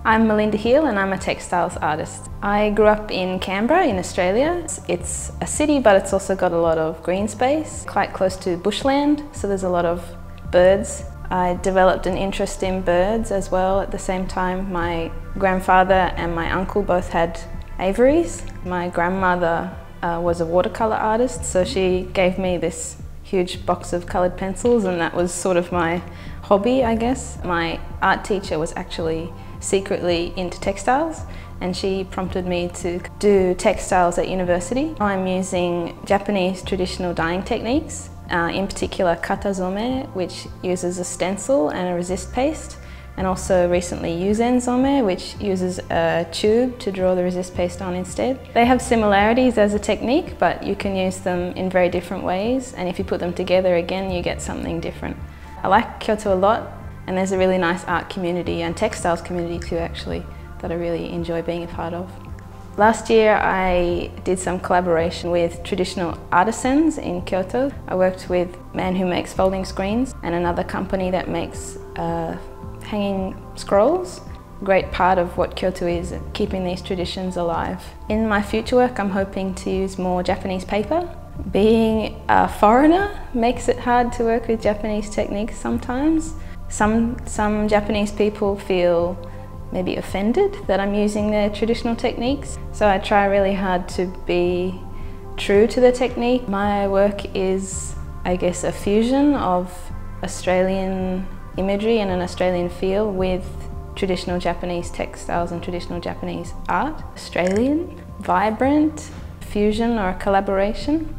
I'm Melinda Heal and I'm a textiles artist. I grew up in Canberra in Australia. It's a city, but it's also got a lot of green space, quite close to bushland, so there's a lot of birds. I developed an interest in birds as well at the same time. My grandfather and my uncle both had aviaries. My grandmother was a watercolour artist, so she gave me this huge box of coloured pencils, and that was sort of my hobby, I guess. My art teacher was actually secretly into textiles, and she prompted me to do textiles at university. I'm using Japanese traditional dyeing techniques, in particular katazome, which uses a stencil and a resist paste, and also recently yuzenzome, which uses a tube to draw the resist paste on instead. They have similarities as a technique, but you can use them in very different ways, and if you put them together again, you get something different. I like Kyoto a lot, and there's a really nice art community and textiles community too, actually, that I really enjoy being a part of. Last year I did some collaboration with traditional artisans in Kyoto. I worked with a man who makes folding screens and another company that makes hanging scrolls. A great part of what Kyoto is, keeping these traditions alive. In my future work I'm hoping to use more Japanese paper. Being a foreigner makes it hard to work with Japanese techniques sometimes. Some Japanese people feel maybe offended that I'm using their traditional techniques, so I try really hard to be true to the technique. My work is, I guess, a fusion of Australian imagery and an Australian feel with traditional Japanese textiles and traditional Japanese art. Australian, vibrant, fusion or a collaboration.